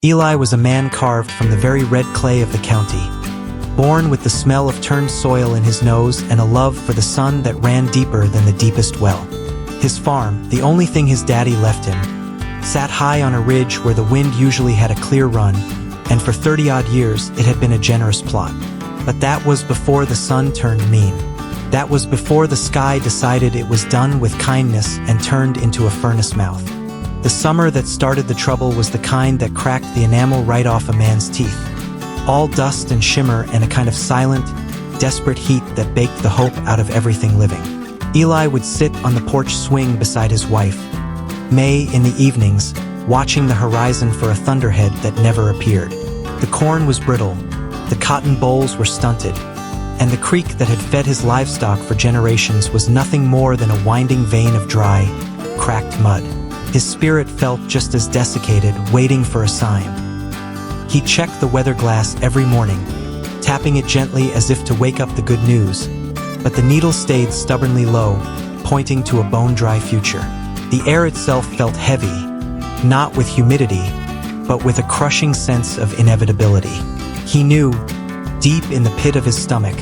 Eli was a man carved from the very red clay of the county, born with the smell of turned soil in his nose and a love for the sun that ran deeper than the deepest well. His farm, the only thing his daddy left him, sat high on a ridge where the wind usually had a clear run, and for 30-odd years it had been a generous plot. But that was before the sun turned mean. That was before the sky decided it was done with kindness and turned into a furnace mouth. The summer that started the trouble was the kind that cracked the enamel right off a man's teeth. All dust and shimmer and a kind of silent, desperate heat that baked the hope out of everything living. Eli would sit on the porch swing beside his wife, May, in the evenings, watching the horizon for a thunderhead that never appeared. The corn was brittle, the cotton bolls were stunted, and the creek that had fed his livestock for generations was nothing more than a winding vein of dry, cracked mud. His spirit felt just as desiccated, waiting for a sign. He checked the weather glass every morning, tapping it gently as if to wake up the good news, but the needle stayed stubbornly low, pointing to a bone-dry future. The air itself felt heavy, not with humidity, but with a crushing sense of inevitability. He knew, deep in the pit of his stomach,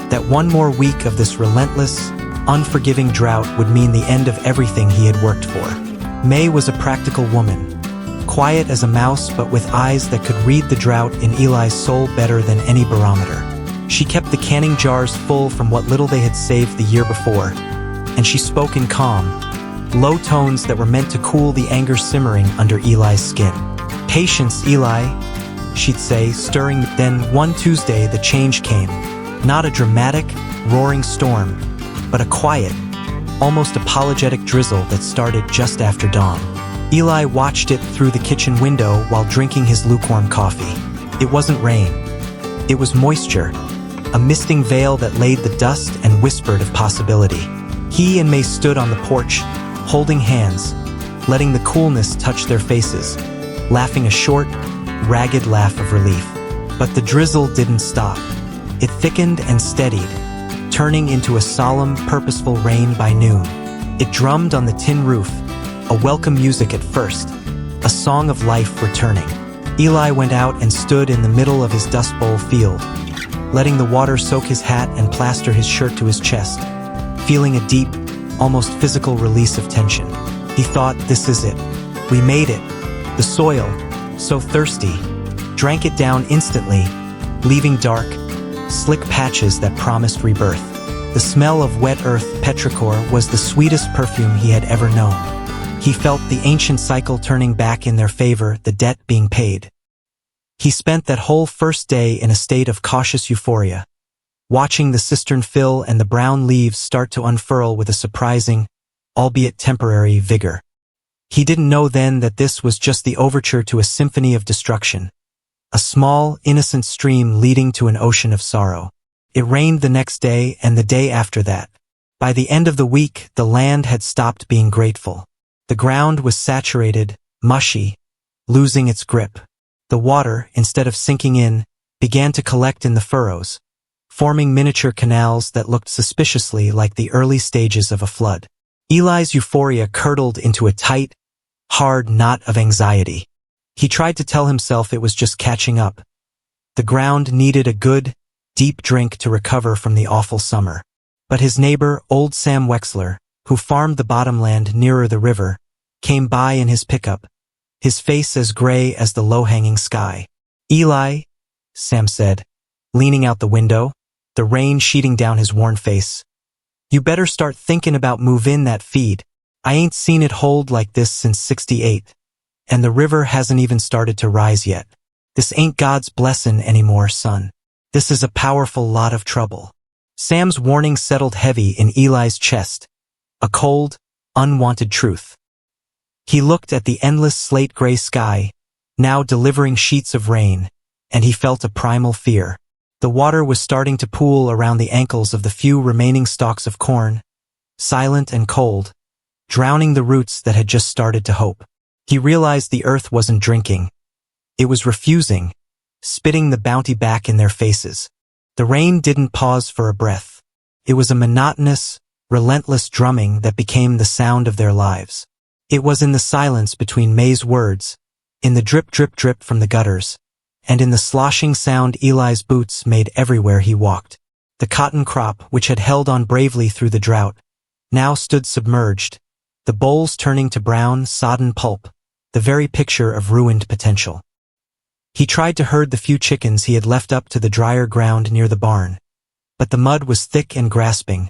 that one more week of this relentless, unforgiving drought would mean the end of everything he had worked for. May was a practical woman, quiet as a mouse but with eyes that could read the drought in Eli's soul better than any barometer. She kept the canning jars full from what little they had saved the year before, and she spoke in calm, low tones that were meant to cool the anger simmering under Eli's skin. "Patience, Eli," she'd say, stirring. Then one Tuesday the change came. Not a dramatic, roaring storm, but a quiet, almost apologetic drizzle that started just after dawn. Eli watched it through the kitchen window while drinking his lukewarm coffee. It wasn't rain. It was moisture, a misting veil that laid the dust and whispered of possibility. He and May stood on the porch, holding hands, letting the coolness touch their faces, laughing a short, ragged laugh of relief. But the drizzle didn't stop. It thickened and steadied, turning into a solemn, purposeful rain by noon. It drummed on the tin roof, a welcome music at first, a song of life returning. Eli went out and stood in the middle of his Dust Bowl field, letting the water soak his hat and plaster his shirt to his chest, feeling a deep, almost physical release of tension. He thought, this is it. We made it. The soil, so thirsty, drank it down instantly, leaving dark, slick patches that promised rebirth. The smell of wet earth petrichor was the sweetest perfume he had ever known. He felt the ancient cycle turning back in their favor, the debt being paid. He spent that whole first day in a state of cautious euphoria, watching the cistern fill and the brown leaves start to unfurl with a surprising, albeit temporary, vigor. He didn't know then that this was just the overture to a symphony of destruction, a small, innocent stream leading to an ocean of sorrow. It rained the next day and the day after that. By the end of the week, the land had stopped being grateful. The ground was saturated, mushy, losing its grip. The water, instead of sinking in, began to collect in the furrows, forming miniature canals that looked suspiciously like the early stages of a flood. Eli's euphoria curdled into a tight, hard knot of anxiety. He tried to tell himself it was just catching up. The ground needed a good, deep drink to recover from the awful summer. But his neighbor, old Sam Wexler, who farmed the bottomland nearer the river, came by in his pickup, his face as gray as the low-hanging sky. "Eli," Sam said, leaning out the window, the rain sheeting down his worn face, "you better start thinking about move-in that feed. I ain't seen it hold like this since '68, and the river hasn't even started to rise yet. This ain't God's blessin' anymore, son. This is a powerful lot of trouble." Sam's warning settled heavy in Eli's chest, a cold, unwanted truth. He looked at the endless slate-gray sky, now delivering sheets of rain, and he felt a primal fear. The water was starting to pool around the ankles of the few remaining stalks of corn, silent and cold, drowning the roots that had just started to hope. He realized the earth wasn't drinking. It was refusing, spitting the bounty back in their faces. The rain didn't pause for a breath. It was a monotonous, relentless drumming that became the sound of their lives. It was in the silence between May's words, in the drip drip drip from the gutters, and in the sloshing sound Eli's boots made everywhere he walked. The cotton crop, which had held on bravely through the drought, now stood submerged, the bolls turning to brown, sodden pulp, the very picture of ruined potential. He tried to herd the few chickens he had left up to the drier ground near the barn, but the mud was thick and grasping,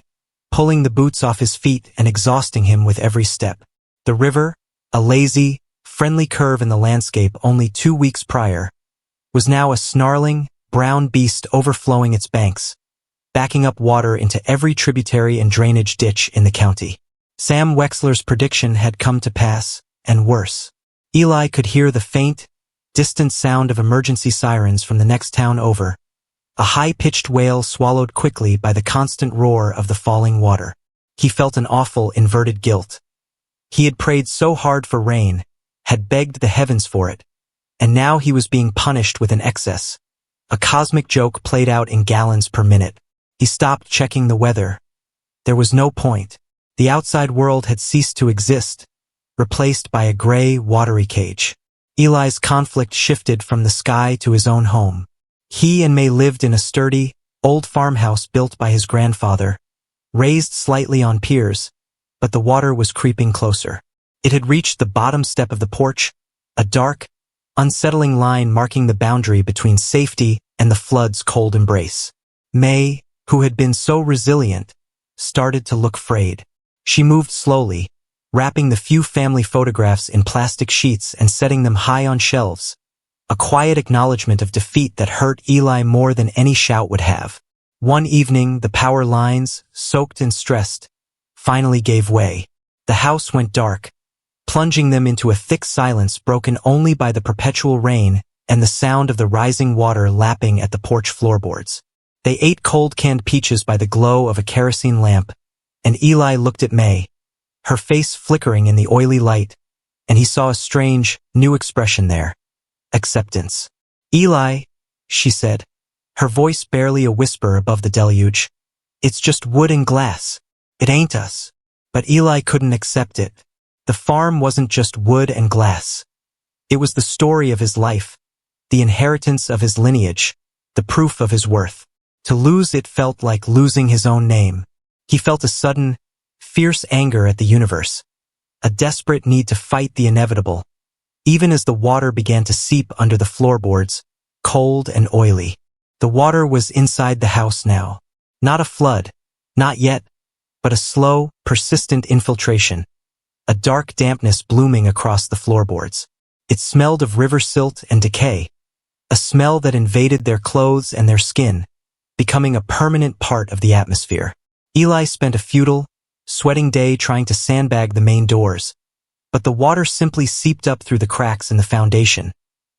pulling the boots off his feet and exhausting him with every step. The river, a lazy, friendly curve in the landscape only 2 weeks prior, was now a snarling, brown beast overflowing its banks, backing up water into every tributary and drainage ditch in the county. Sam Wexler's prediction had come to pass, and worse. Eli could hear the faint, distant sound of emergency sirens from the next town over, a high-pitched wail swallowed quickly by the constant roar of the falling water. He felt an awful, inverted guilt. He had prayed so hard for rain, had begged the heavens for it, and now he was being punished with an excess, a cosmic joke played out in gallons per minute. He stopped checking the weather. There was no point. The outside world had ceased to exist, replaced by a gray, watery cage. Eli's conflict shifted from the sky to his own home. He and May lived in a sturdy, old farmhouse built by his grandfather, raised slightly on piers, but the water was creeping closer. It had reached the bottom step of the porch, a dark, unsettling line marking the boundary between safety and the flood's cold embrace. May, who had been so resilient, started to look frayed. She moved slowly, wrapping the few family photographs in plastic sheets and setting them high on shelves, a quiet acknowledgement of defeat that hurt Eli more than any shout would have. One evening, the power lines, soaked and stressed, finally gave way. The house went dark, plunging them into a thick silence broken only by the perpetual rain and the sound of the rising water lapping at the porch floorboards. They ate cold canned peaches by the glow of a kerosene lamp, and Eli looked at May, her face flickering in the oily light, and he saw a strange, new expression there. Acceptance. Eli, she said, her voice barely a whisper above the deluge. It's just wood and glass. It ain't us. But Eli couldn't accept it. The farm wasn't just wood and glass. It was the story of his life, the inheritance of his lineage, the proof of his worth. To lose it felt like losing his own name. He felt a sudden, fierce anger at the universe, a desperate need to fight the inevitable, even as the water began to seep under the floorboards, cold and oily. The water was inside the house now. Not a flood, not yet, but a slow, persistent infiltration, a dark dampness blooming across the floorboards. It smelled of river silt and decay, a smell that invaded their clothes and their skin, becoming a permanent part of the atmosphere. Eli spent a futile, sweating day trying to sandbag the main doors, but the water simply seeped up through the cracks in the foundation,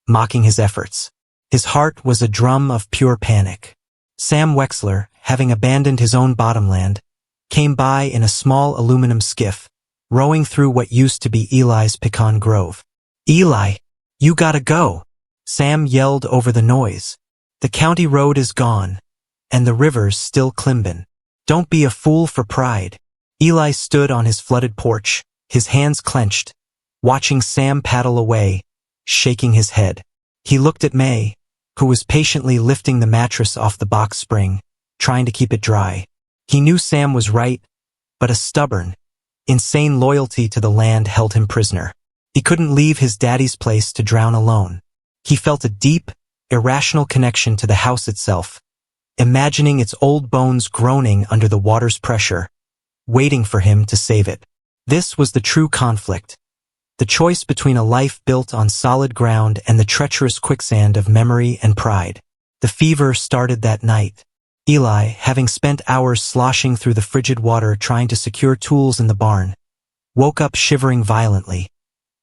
mocking his efforts. His heart was a drum of pure panic. Sam Wexler, having abandoned his own bottomland, came by in a small aluminum skiff, rowing through what used to be Eli's pecan grove. "Eli, you gotta go," Sam yelled over the noise. "The county road is gone, and the river's still Climben. Don't be a fool for pride." Eli stood on his flooded porch, his hands clenched, watching Sam paddle away, shaking his head. He looked at May, who was patiently lifting the mattress off the box spring, trying to keep it dry. He knew Sam was right, but a stubborn, insane loyalty to the land held him prisoner. He couldn't leave his daddy's place to drown alone. He felt a deep, irrational connection to the house itself, imagining its old bones groaning under the water's pressure, waiting for him to save it. This was the true conflict, the choice between a life built on solid ground and the treacherous quicksand of memory and pride. The fever started that night. Eli, having spent hours sloshing through the frigid water trying to secure tools in the barn, woke up shivering violently,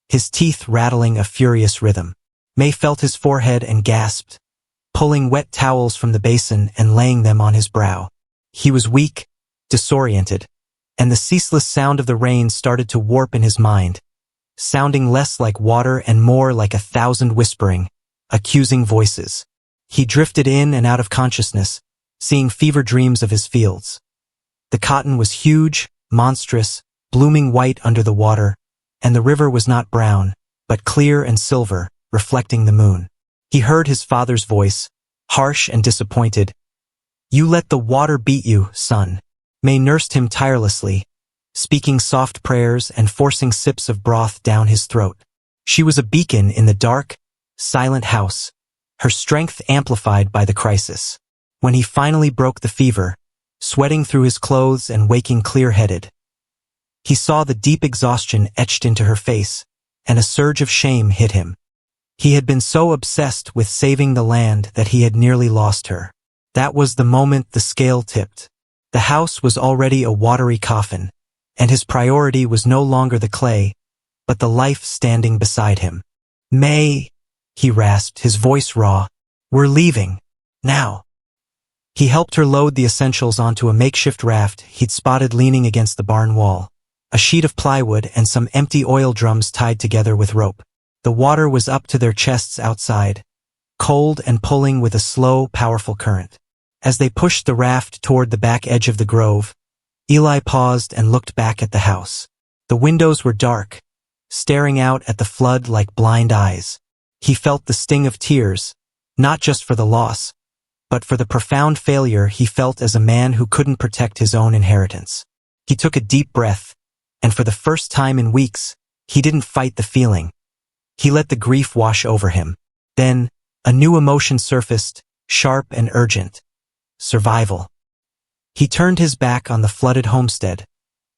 his teeth rattling a furious rhythm. May felt his forehead and gasped, pulling wet towels from the basin and laying them on his brow. He was weak, disoriented, and the ceaseless sound of the rain started to warp in his mind, sounding less like water and more like 1,000 whispering, accusing voices. He drifted in and out of consciousness, seeing fever dreams of his fields. The cotton was huge, monstrous, blooming white under the water, and the river was not brown, but clear and silver, reflecting the moon. He heard his father's voice, harsh and disappointed. "You let the water beat you, son." May nursed him tirelessly, speaking soft prayers and forcing sips of broth down his throat. She was a beacon in the dark, silent house, her strength amplified by the crisis. When he finally broke the fever, sweating through his clothes and waking clear-headed, he saw the deep exhaustion etched into her face, and a surge of shame hit him. He had been so obsessed with saving the land that he had nearly lost her. That was the moment the scale tipped. The house was already a watery coffin, and his priority was no longer the clay, but the life standing beside him. "May," he rasped, his voice raw. "We're leaving. Now." He helped her load the essentials onto a makeshift raft he'd spotted leaning against the barn wall, a sheet of plywood and some empty oil drums tied together with rope. The water was up to their chests outside, cold and pulling with a slow, powerful current. As they pushed the raft toward the back edge of the grove, Eli paused and looked back at the house. The windows were dark, staring out at the flood like blind eyes. He felt the sting of tears, not just for the loss, but for the profound failure he felt as a man who couldn't protect his own inheritance. He took a deep breath, and for the first time in weeks, he didn't fight the feeling. He let the grief wash over him. Then, a new emotion surfaced, sharp and urgent. Survival. He turned his back on the flooded homestead,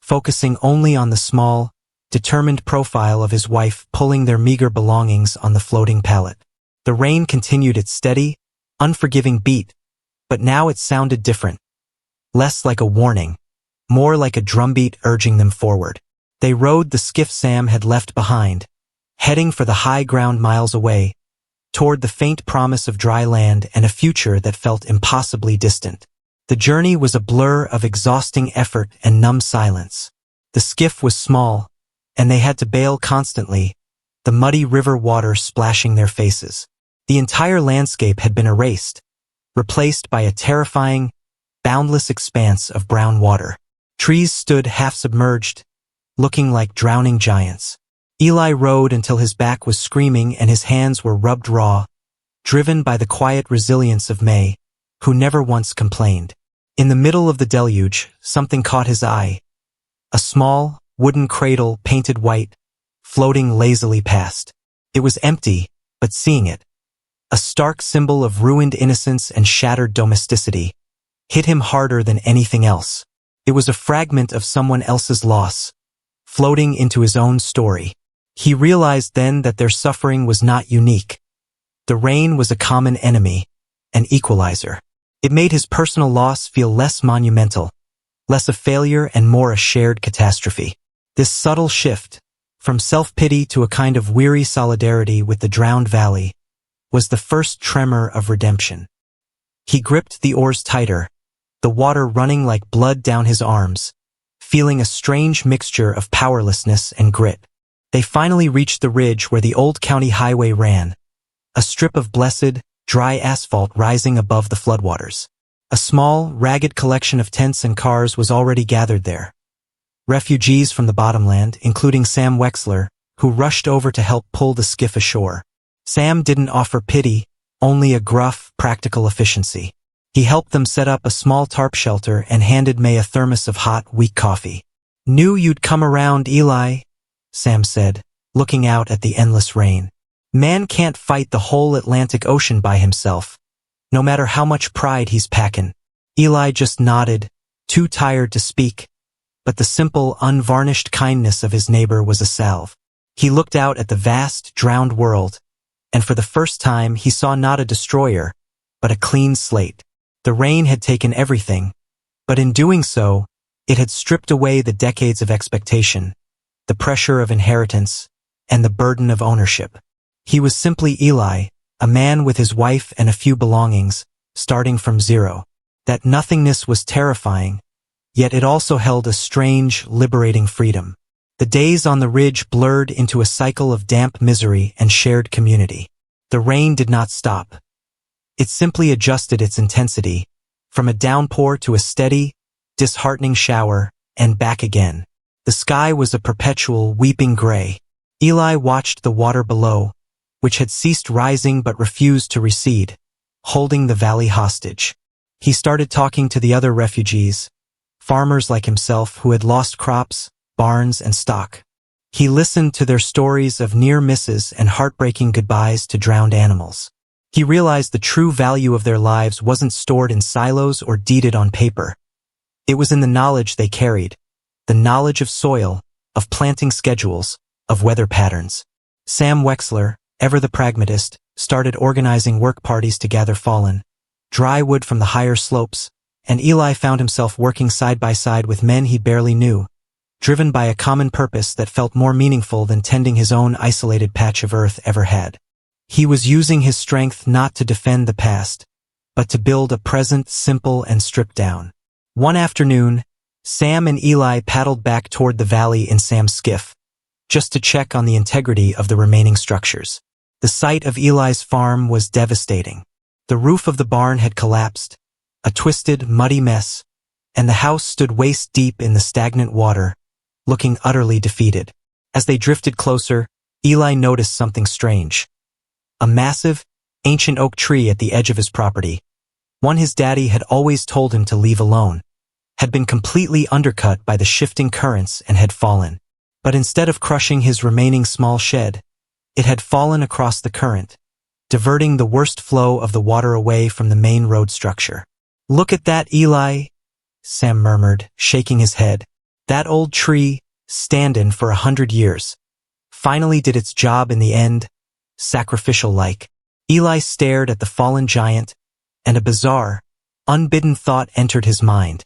focusing only on the small, determined profile of his wife pulling their meager belongings on the floating pallet. The rain continued its steady, unforgiving beat, but now it sounded different. Less like a warning, more like a drumbeat urging them forward. They rode the skiff Sam had left behind, heading for the high ground miles away, toward the faint promise of dry land and a future that felt impossibly distant. The journey was a blur of exhausting effort and numb silence. The skiff was small, and they had to bail constantly, the muddy river water splashing their faces. The entire landscape had been erased, replaced by a terrifying, boundless expanse of brown water. Trees stood half-submerged, looking like drowning giants. Eli rode until his back was screaming and his hands were rubbed raw, driven by the quiet resilience of May, who never once complained. In the middle of the deluge, something caught his eye. A small, wooden cradle painted white, floating lazily past. It was empty, but seeing it, a stark symbol of ruined innocence and shattered domesticity, hit him harder than anything else. It was a fragment of someone else's loss, floating into his own story. He realized then that their suffering was not unique. The rain was a common enemy, an equalizer. It made his personal loss feel less monumental, less a failure and more a shared catastrophe. This subtle shift, from self-pity to a kind of weary solidarity with the drowned valley, was the first tremor of redemption. He gripped the oars tighter, the water running like blood down his arms, feeling a strange mixture of powerlessness and grit. They finally reached the ridge where the old county highway ran, a strip of blessed, dry asphalt rising above the floodwaters. A small, ragged collection of tents and cars was already gathered there. Refugees from the bottomland, including Sam Wexler, who rushed over to help pull the skiff ashore. Sam didn't offer pity, only a gruff, practical efficiency. He helped them set up a small tarp shelter and handed May a thermos of hot, weak coffee. "Knew you'd come around, Eli," Sam said, looking out at the endless rain. "Man can't fight the whole Atlantic Ocean by himself, no matter how much pride he's packin'." Eli just nodded, too tired to speak, but the simple, unvarnished kindness of his neighbor was a salve. He looked out at the vast, drowned world, and for the first time he saw not a destroyer, but a clean slate. The rain had taken everything, but in doing so, it had stripped away the decades of expectation, the pressure of inheritance, and the burden of ownership. He was simply Eli, a man with his wife and a few belongings, starting from zero. That nothingness was terrifying, yet it also held a strange, liberating freedom. The days on the ridge blurred into a cycle of damp misery and shared community. The rain did not stop. It simply adjusted its intensity, from a downpour to a steady, disheartening shower, and back again. The sky was a perpetual, weeping gray. Eli watched the water below, which had ceased rising but refused to recede, holding the valley hostage. He started talking to the other refugees, farmers like himself who had lost crops, barns, and stock. He listened to their stories of near misses and heartbreaking goodbyes to drowned animals. He realized the true value of their lives wasn't stored in silos or deeded on paper. It was in the knowledge they carried, the knowledge of soil, of planting schedules, of weather patterns. Sam Wexler, ever the pragmatist, started organizing work parties to gather fallen, dry wood from the higher slopes, and Eli found himself working side by side with men he barely knew, driven by a common purpose that felt more meaningful than tending his own isolated patch of earth ever had. He was using his strength not to defend the past, but to build a present simple and stripped down. One afternoon, Sam and Eli paddled back toward the valley in Sam's skiff, just to check on the integrity of the remaining structures. The sight of Eli's farm was devastating. The roof of the barn had collapsed, a twisted, muddy mess, and the house stood waist-deep in the stagnant water, looking utterly defeated. As they drifted closer, Eli noticed something strange. A massive, ancient oak tree at the edge of his property, one his daddy had always told him to leave alone, had been completely undercut by the shifting currents and had fallen. But instead of crushing his remaining small shed, it had fallen across the current, diverting the worst flow of the water away from the main road structure. "Look at that, Eli," Sam murmured, shaking his head. "That old tree, standin' for 100 years, finally did its job in the end, sacrificial-like." Eli stared at the fallen giant, and a bizarre, unbidden thought entered his mind.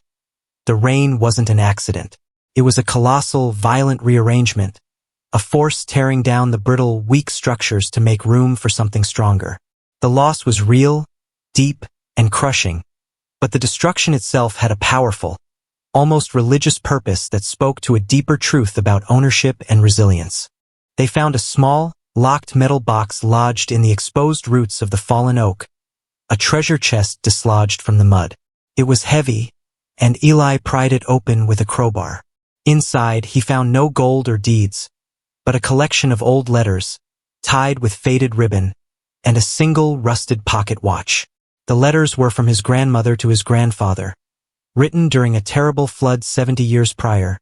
The rain wasn't an accident. It was a colossal, violent rearrangement, a force tearing down the brittle, weak structures to make room for something stronger. The loss was real, deep, and crushing, but the destruction itself had a powerful, almost religious purpose that spoke to a deeper truth about ownership and resilience. They found a small, locked metal box lodged in the exposed roots of the fallen oak, a treasure chest dislodged from the mud. It was heavy, and Eli pried it open with a crowbar. Inside, he found no gold or deeds, but a collection of old letters, tied with faded ribbon, and a single rusted pocket watch. The letters were from his grandmother to his grandfather, written during a terrible flood 70 years prior,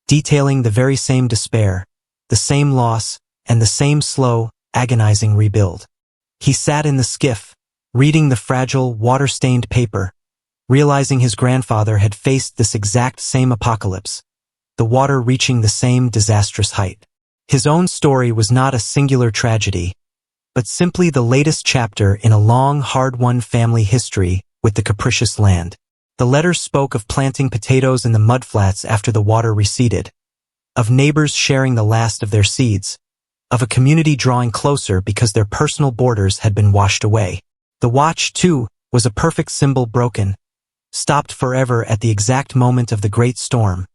detailing the very same despair, the same loss, and the same slow, agonizing rebuild. He sat in the skiff, reading the fragile, water-stained paper, realizing his grandfather had faced this exact same apocalypse, the water reaching the same disastrous height. His own story was not a singular tragedy, but simply the latest chapter in a long, hard-won family history with the capricious land. The letters spoke of planting potatoes in the mudflats after the water receded, of neighbors sharing the last of their seeds, of a community drawing closer because their personal borders had been washed away. The watch, too, was a perfect symbol broken, stopped forever at the exact moment of the great storm,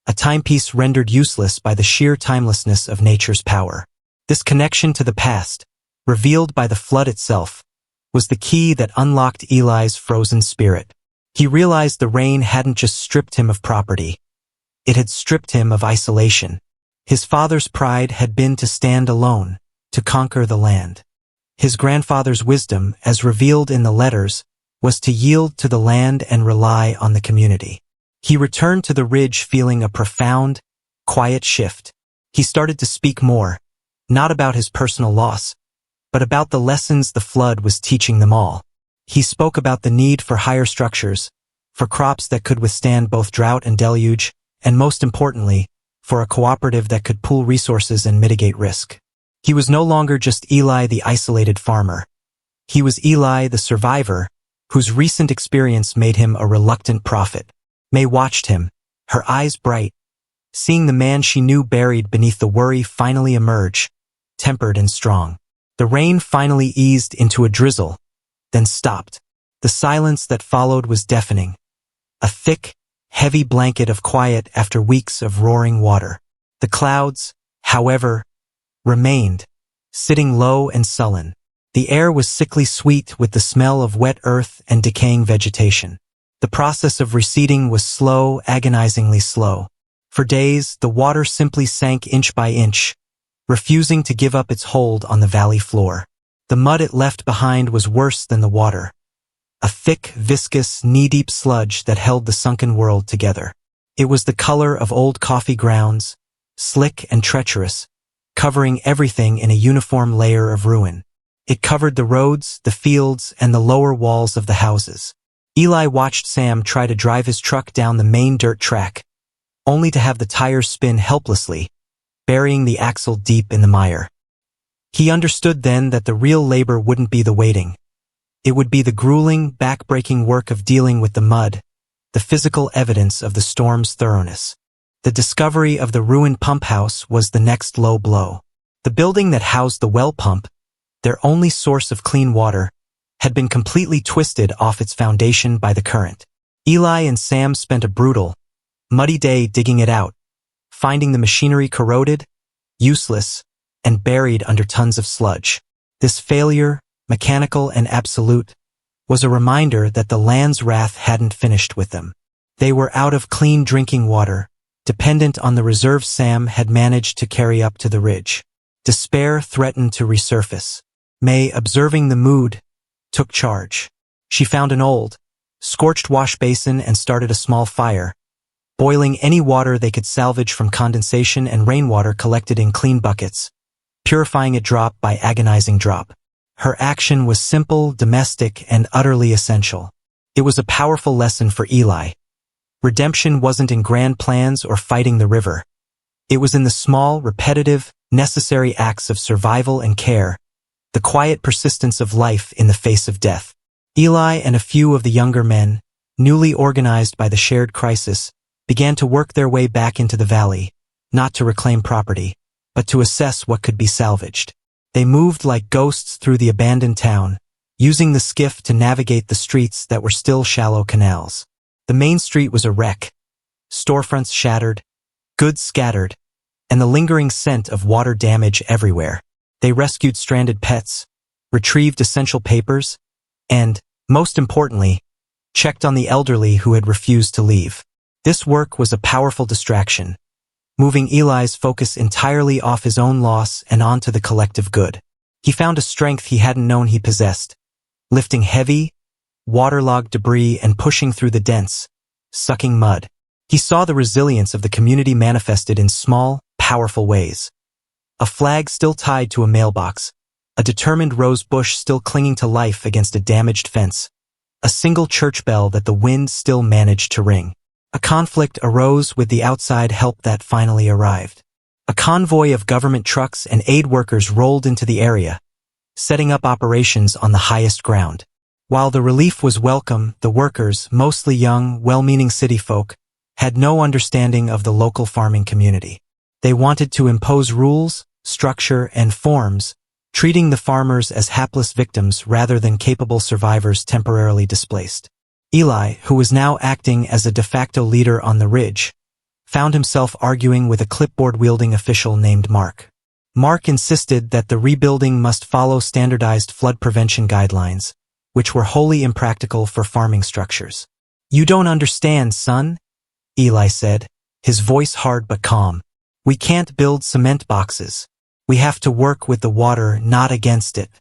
a timepiece rendered useless by the sheer timelessness of nature's power. This connection to the past, revealed by the flood itself, was the key that unlocked Eli's frozen spirit. He realized the rain hadn't just stripped him of property. It had stripped him of isolation. His father's pride had been to stand alone, to conquer the land. His grandfather's wisdom, as revealed in the letters, was to yield to the land and rely on the community. He returned to the ridge feeling a profound, quiet shift. He started to speak more, not about his personal loss, but about the lessons the flood was teaching them all. He spoke about the need for higher structures, for crops that could withstand both drought and deluge, and most importantly, for a cooperative that could pool resources and mitigate risk. He was no longer just Eli the isolated farmer. He was Eli the survivor, whose recent experience made him a reluctant prophet. May watched him, her eyes bright, seeing the man she knew buried beneath the worry finally emerge, tempered and strong. The rain finally eased into a drizzle, then stopped. The silence that followed was deafening, a thick, heavy blanket of quiet after weeks of roaring water. The clouds, however, remained, sitting low and sullen. The air was sickly sweet with the smell of wet earth and decaying vegetation. The process of receding was slow, agonizingly slow. For days, the water simply sank inch by inch, refusing to give up its hold on the valley floor. The mud it left behind was worse than the water, a thick, viscous, knee-deep sludge that held the sunken world together. It was the color of old coffee grounds, slick and treacherous, covering everything in a uniform layer of ruin. It covered the roads, the fields, and the lower walls of the houses. Eli watched Sam try to drive his truck down the main dirt track, only to have the tires spin helplessly, burying the axle deep in the mire. He understood then that the real labor wouldn't be the waiting. It would be the grueling, back-breaking work of dealing with the mud, the physical evidence of the storm's thoroughness. The discovery of the ruined pump house was the next low blow. The building that housed the well pump, their only source of clean water, had been completely twisted off its foundation by the current. Eli and Sam spent a brutal, muddy day digging it out, finding the machinery corroded, useless, and buried under tons of sludge. This failure, mechanical and absolute, was a reminder that the land's wrath hadn't finished with them. They were out of clean drinking water, dependent on the reserves Sam had managed to carry up to the ridge. Despair threatened to resurface. May, observing the mood, took charge. She found an old, scorched wash basin and started a small fire, boiling any water they could salvage from condensation and rainwater collected in clean buckets, purifying it drop by agonizing drop. Her action was simple, domestic, and utterly essential. It was a powerful lesson for Eli. Redemption wasn't in grand plans or fighting the river. It was in the small, repetitive, necessary acts of survival and care, the quiet persistence of life in the face of death. Eli and a few of the younger men, newly organized by the shared crisis, began to work their way back into the valley, not to reclaim property, but to assess what could be salvaged. They moved like ghosts through the abandoned town, using the skiff to navigate the streets that were still shallow canals. The main street was a wreck, storefronts shattered, goods scattered, and the lingering scent of water damage everywhere. They rescued stranded pets, retrieved essential papers, and, most importantly, checked on the elderly who had refused to leave. This work was a powerful distraction, moving Eli's focus entirely off his own loss and onto the collective good. He found a strength he hadn't known he possessed, lifting heavy, waterlogged debris and pushing through the dense, sucking mud. He saw the resilience of the community manifested in small, powerful ways. A flag still tied to a mailbox, a determined rose bush still clinging to life against a damaged fence, a single church bell that the wind still managed to ring. A conflict arose with the outside help that finally arrived. A convoy of government trucks and aid workers rolled into the area, setting up operations on the highest ground. While the relief was welcome, the workers, mostly young, well-meaning city folk, had no understanding of the local farming community. They wanted to impose rules, structure, and forms, treating the farmers as hapless victims rather than capable survivors temporarily displaced. Eli, who was now acting as a de facto leader on the ridge, found himself arguing with a clipboard-wielding official named Mark. Mark insisted that the rebuilding must follow standardized flood prevention guidelines, which were wholly impractical for farming structures. "You don't understand, son," Eli said, his voice hard but calm. "We can't build cement boxes. We have to work with the water, not against it.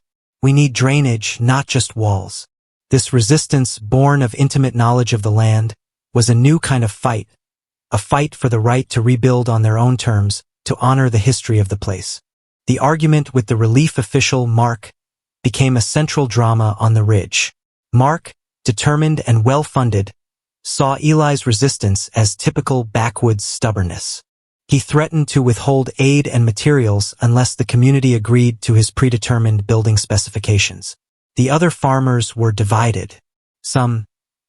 We need drainage, not just walls." This resistance, born of intimate knowledge of the land, was a new kind of fight, a fight for the right to rebuild on their own terms, to honor the history of the place. The argument with the relief official, Mark, became a central drama on the ridge. Mark, determined and well-funded, saw Eli's resistance as typical backwoods stubbornness. He threatened to withhold aid and materials unless the community agreed to his predetermined building specifications. The other farmers were divided. Some,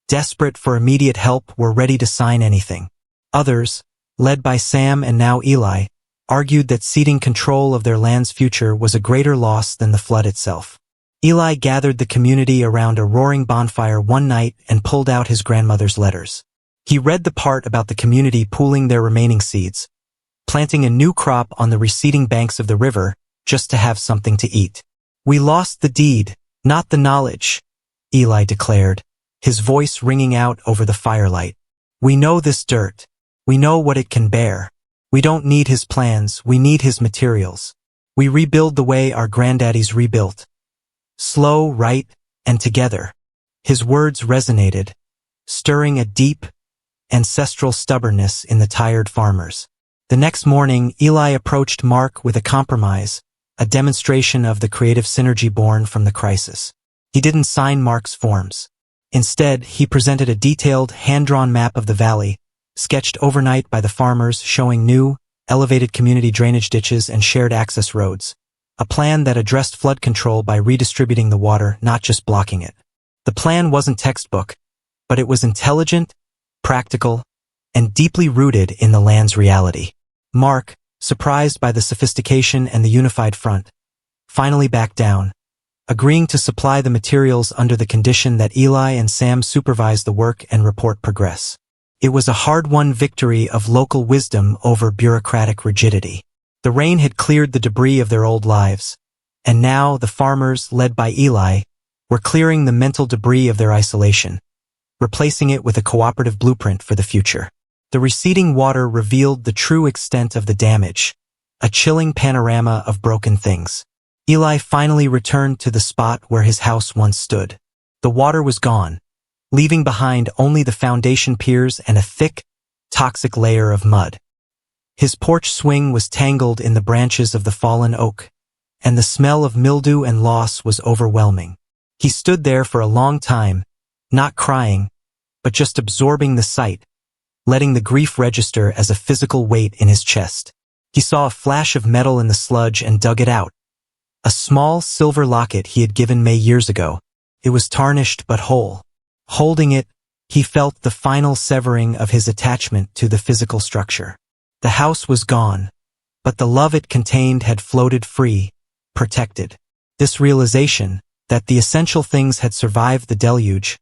desperate for immediate help, were ready to sign anything. Others, led by Sam and now Eli, argued that ceding control of their land's future was a greater loss than the flood itself. Eli gathered the community around a roaring bonfire one night and pulled out his grandmother's letters. He read the part about the community pooling their remaining seeds, planting a new crop on the receding banks of the river just to have something to eat. "We lost the deed, not the knowledge," Eli declared, his voice ringing out over the firelight. "We know this dirt. We know what it can bear. We don't need his plans, we need his materials." We rebuild the way our granddaddies rebuilt. Slow, right, and together. His words resonated, stirring a deep, ancestral stubbornness in the tired farmers. The next morning, Eli approached Mark with a compromise, a demonstration of the creative synergy born from the crisis. He didn't sign Mark's forms. Instead, he presented a detailed, hand-drawn map of the valley, sketched overnight by the farmers, showing new, elevated community drainage ditches and shared access roads. A plan that addressed flood control by redistributing the water, not just blocking it. The plan wasn't textbook, but it was intelligent, practical, and deeply rooted in the land's reality. Mark, surprised by the sophistication and the unified front, finally backed down, agreeing to supply the materials under the condition that Eli and Sam supervise the work and report progress. It was a hard-won victory of local wisdom over bureaucratic rigidity. The rain had cleared the debris of their old lives, and now the farmers, led by Eli, were clearing the mental debris of their isolation, replacing it with a cooperative blueprint for the future. The receding water revealed the true extent of the damage, a chilling panorama of broken things. Eli finally returned to the spot where his house once stood. The water was gone, leaving behind only the foundation piers and a thick, toxic layer of mud. His porch swing was tangled in the branches of the fallen oak, and the smell of mildew and loss was overwhelming. He stood there for a long time, not crying, but just absorbing the sight, letting the grief register as a physical weight in his chest. He saw a flash of metal in the sludge and dug it out. A small silver locket he had given May years ago. It was tarnished but whole. Holding it, he felt the final severing of his attachment to the physical structure. The house was gone, but the love it contained had floated free, protected. This realization, that the essential things had survived the deluge,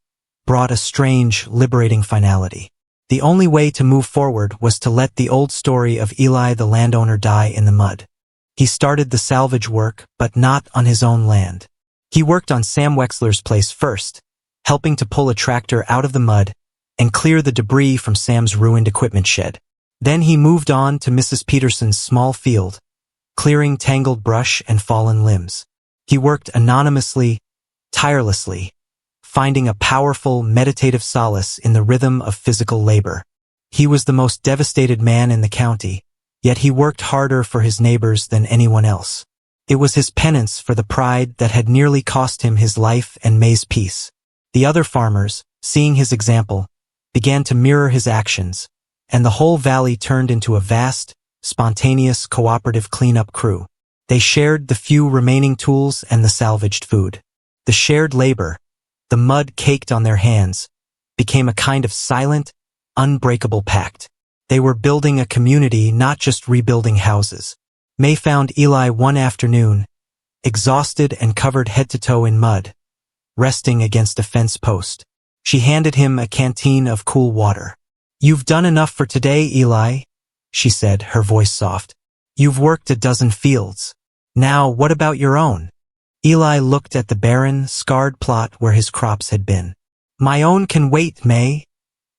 brought a strange, liberating finality. The only way to move forward was to let the old story of Eli the landowner die in the mud. He started the salvage work, but not on his own land. He worked on Sam Wexler's place first, helping to pull a tractor out of the mud and clear the debris from Sam's ruined equipment shed. Then he moved on to Mrs. Peterson's small field, clearing tangled brush and fallen limbs. He worked anonymously, tirelessly, finding a powerful, meditative solace in the rhythm of physical labor. He was the most devastated man in the county, yet he worked harder for his neighbors than anyone else. It was his penance for the pride that had nearly cost him his life and May's peace. The other farmers, seeing his example, began to mirror his actions, and the whole valley turned into a vast, spontaneous, cooperative cleanup crew. They shared the few remaining tools and the salvaged food. The shared labor, the mud caked on their hands, became a kind of silent, unbreakable pact. They were building a community, not just rebuilding houses. May found Eli one afternoon, exhausted and covered head to toe in mud, resting against a fence post. She handed him a canteen of cool water. "You've done enough for today, Eli," she said, her voice soft. "You've worked a dozen fields. Now, what about your own?" Eli looked at the barren, scarred plot where his crops had been. "My own can wait, May,"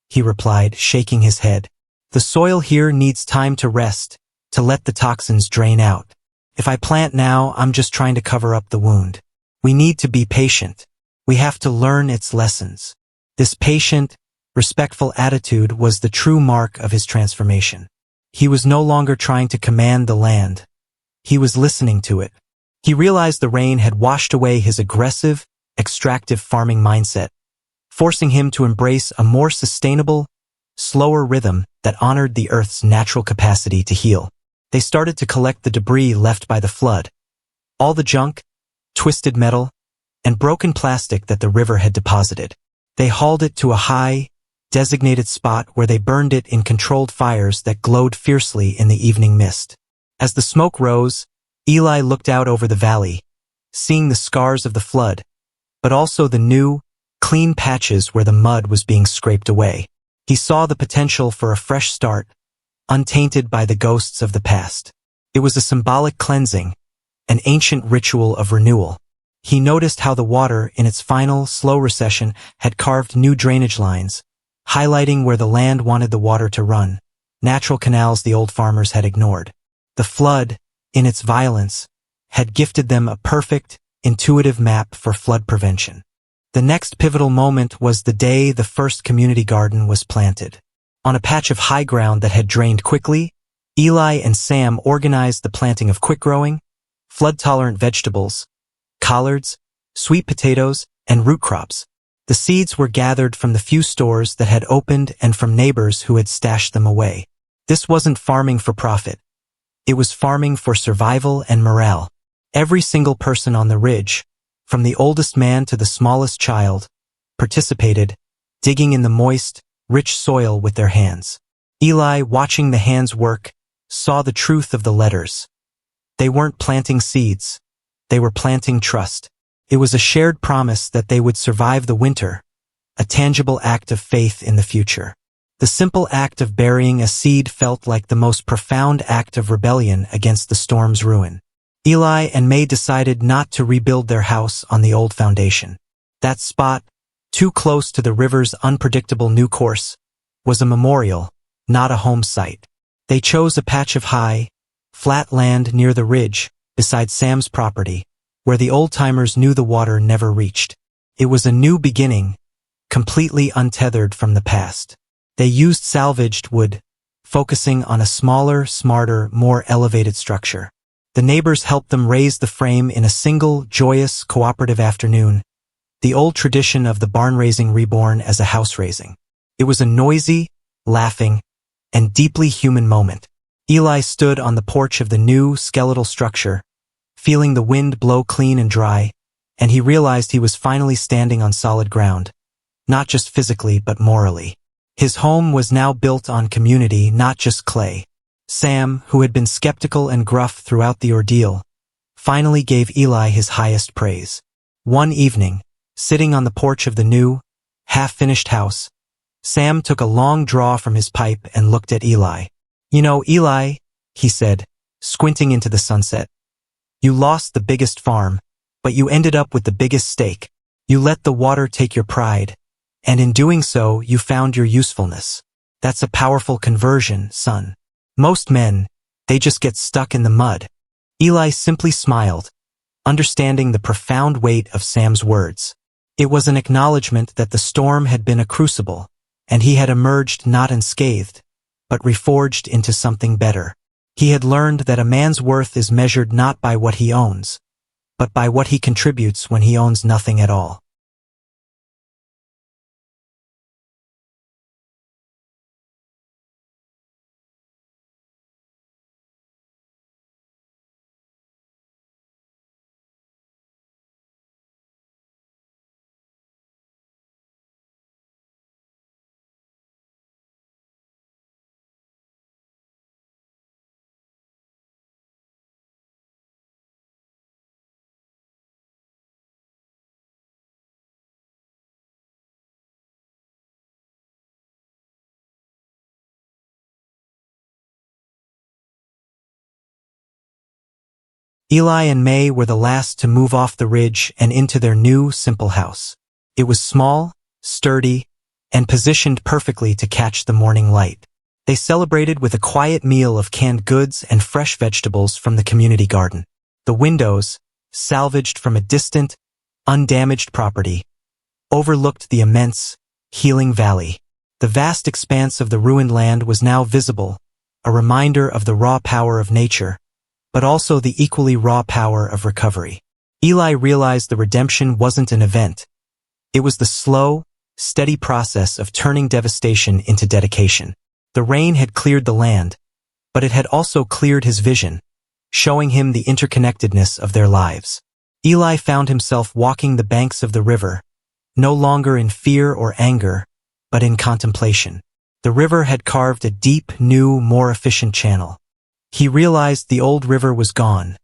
he replied, shaking his head. "The soil here needs time to rest, to let the toxins drain out. If I plant now, I'm just trying to cover up the wound. We need to be patient. We have to learn its lessons." This patient, respectful attitude was the true mark of his transformation. He was no longer trying to command the land. He was listening to it. He realized the rain had washed away his aggressive, extractive farming mindset, forcing him to embrace a more sustainable, slower rhythm that honored the earth's natural capacity to heal. They started to collect the debris left by the flood, all the junk, twisted metal, and broken plastic that the river had deposited. They hauled it to a high, designated spot where they burned it in controlled fires that glowed fiercely in the evening mist. As the smoke rose, Eli looked out over the valley, seeing the scars of the flood, but also the new, clean patches where the mud was being scraped away. He saw the potential for a fresh start, untainted by the ghosts of the past. It was a symbolic cleansing, an ancient ritual of renewal. He noticed how the water, in its final, slow recession, had carved new drainage lines, highlighting where the land wanted the water to run, natural canals the old farmers had ignored. The flood, in its violence, had gifted them a perfect, intuitive map for flood prevention. The next pivotal moment was the day the first community garden was planted. On a patch of high ground that had drained quickly, Eli and Sam organized the planting of quick-growing, flood-tolerant vegetables, collards, sweet potatoes, and root crops. The seeds were gathered from the few stores that had opened and from neighbors who had stashed them away. This wasn't farming for profit. It was farming for survival and morale. Every single person on the ridge, from the oldest man to the smallest child, participated, digging in the moist, rich soil with their hands. Eli, watching the hands work, saw the truth of the letters. They weren't planting seeds. They were planting trust. It was a shared promise that they would survive the winter, a tangible act of faith in the future. The simple act of burying a seed felt like the most profound act of rebellion against the storm's ruin. Eli and May decided not to rebuild their house on the old foundation. That spot, too close to the river's unpredictable new course, was a memorial, not a home site. They chose a patch of high, flat land near the ridge, beside Sam's property, where the old-timers knew the water never reached. It was a new beginning, completely untethered from the past. They used salvaged wood, focusing on a smaller, smarter, more elevated structure. The neighbors helped them raise the frame in a single, joyous, cooperative afternoon, the old tradition of the barn raising reborn as a house raising. It was a noisy, laughing, and deeply human moment. Eli stood on the porch of the new, skeletal structure, feeling the wind blow clean and dry, and he realized he was finally standing on solid ground, not just physically but morally. His home was now built on community, not just clay. Sam, who had been skeptical and gruff throughout the ordeal, finally gave Eli his highest praise. One evening, sitting on the porch of the new, half-finished house, Sam took a long draw from his pipe and looked at Eli. "You know, Eli," he said, squinting into the sunset, "you lost the biggest farm, but you ended up with the biggest stake. You let the water take your pride, and in doing so, you found your usefulness. That's a powerful conversion, son. Most men, they just get stuck in the mud." Eli simply smiled, understanding the profound weight of Sam's words. It was an acknowledgement that the storm had been a crucible, and he had emerged not unscathed, but reforged into something better. He had learned that a man's worth is measured not by what he owns, but by what he contributes when he owns nothing at all. Eli and May were the last to move off the ridge and into their new, simple house. It was small, sturdy, and positioned perfectly to catch the morning light. They celebrated with a quiet meal of canned goods and fresh vegetables from the community garden. The windows, salvaged from a distant, undamaged property, overlooked the immense, healing valley. The vast expanse of the ruined land was now visible, a reminder of the raw power of nature, but also the equally raw power of recovery. Eli realized the redemption wasn't an event. It was the slow, steady process of turning devastation into dedication. The rain had cleared the land, but it had also cleared his vision, showing him the interconnectedness of their lives. Eli found himself walking the banks of the river, no longer in fear or anger, but in contemplation. The river had carved a deep, new, more efficient channel. He realized the old river was gone,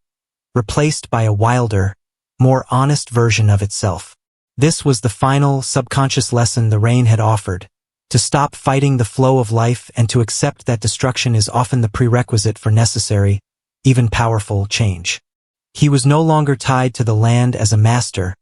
replaced by a wilder, more honest version of itself. This was the final, subconscious lesson the rain had offered, to stop fighting the flow of life and to accept that destruction is often the prerequisite for necessary, even powerful, change. He was no longer tied to the land as a master,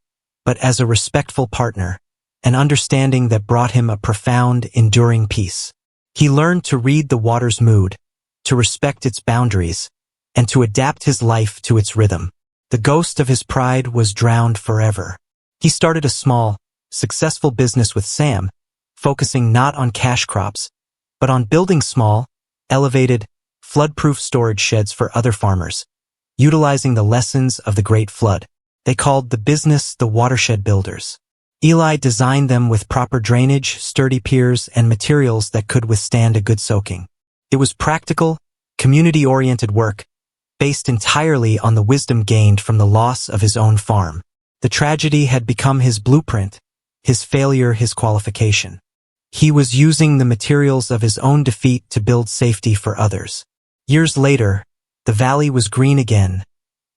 but as a respectful partner, an understanding that brought him a profound, enduring peace. He learned to read the water's mood, to respect its boundaries, and to adapt his life to its rhythm. The ghost of his pride was drowned forever. He started a small, successful business with Sam, focusing not on cash crops, but on building small, elevated, flood-proof storage sheds for other farmers, utilizing the lessons of the Great Flood. They called the business the watershed builders. Eli designed them with proper drainage, sturdy piers, and materials that could withstand a good soaking. It was practical, community-oriented work, based entirely on the wisdom gained from the loss of his own farm. The tragedy had become his blueprint, his failure his qualification. He was using the materials of his own defeat to build safety for others. Years later, the valley was green again,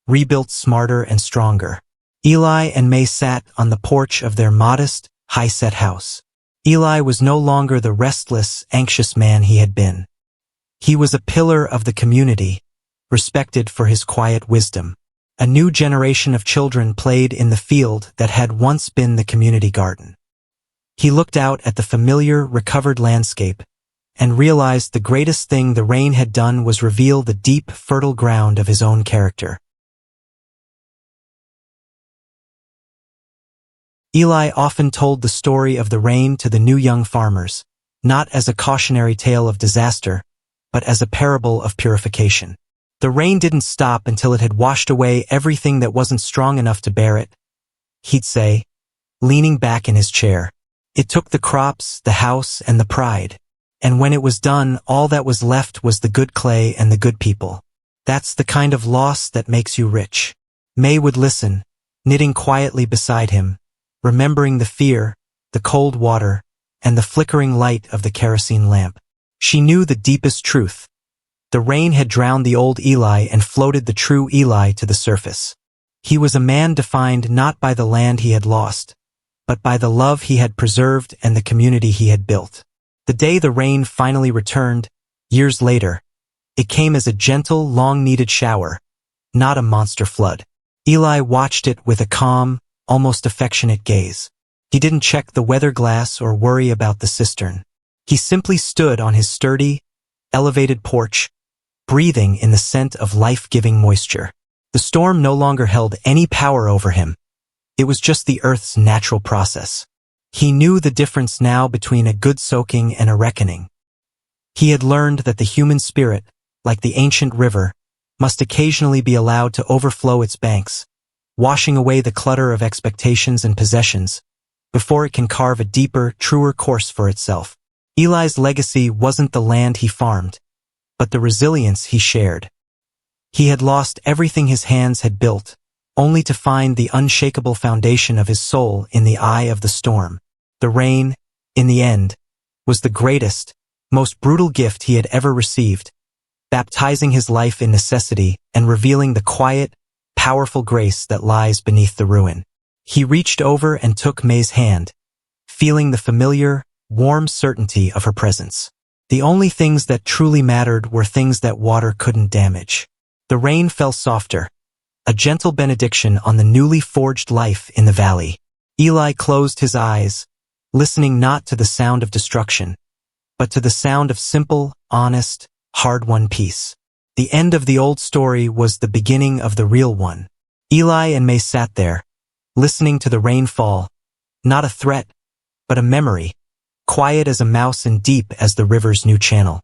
rebuilt smarter and stronger. Eli and May sat on the porch of their modest, high-set house. Eli was no longer the restless, anxious man he had been. He was a pillar of the community, respected for his quiet wisdom. A new generation of children played in the field that had once been the community garden. He looked out at the familiar, recovered landscape and realized the greatest thing the rain had done was reveal the deep, fertile ground of his own character. Eli often told the story of the rain to the new young farmers, not as a cautionary tale of disaster, but as a parable of purification. The rain didn't stop until it had washed away everything that wasn't strong enough to bear it, he'd say, leaning back in his chair. It took the crops, the house, and the pride. And when it was done, all that was left was the good clay and the good people. That's the kind of loss that makes you rich. May would listen, knitting quietly beside him, remembering the fear, the cold water, and the flickering light of the kerosene lamp. She knew the deepest truth. The rain had drowned the old Eli and floated the true Eli to the surface. He was a man defined not by the land he had lost, but by the love he had preserved and the community he had built. The day the rain finally returned, years later, it came as a gentle, long-needed shower, not a monster flood. Eli watched it with a calm, almost affectionate gaze. He didn't check the weather glass or worry about the cistern. He simply stood on his sturdy, elevated porch, breathing in the scent of life-giving moisture. The storm no longer held any power over him. It was just the earth's natural process. He knew the difference now between a good soaking and a reckoning. He had learned that the human spirit, like the ancient river, must occasionally be allowed to overflow its banks, washing away the clutter of expectations and possessions, before it can carve a deeper, truer course for itself. Eli's legacy wasn't the land he farmed, but the resilience he shared. He had lost everything his hands had built, only to find the unshakable foundation of his soul in the eye of the storm. The rain, in the end, was the greatest, most brutal gift he had ever received, baptizing his life in necessity and revealing the quiet, powerful grace that lies beneath the ruin. He reached over and took May's hand, feeling the familiar, warm certainty of her presence. The only things that truly mattered were things that water couldn't damage. The rain fell softer, a gentle benediction on the newly forged life in the valley. Eli closed his eyes, listening not to the sound of destruction, but to the sound of simple, honest, hard-won peace. The end of the old story was the beginning of the real one. Eli and May sat there, listening to the rain fall, not a threat, but a memory, quiet as a mouse and deep as the river's new channel.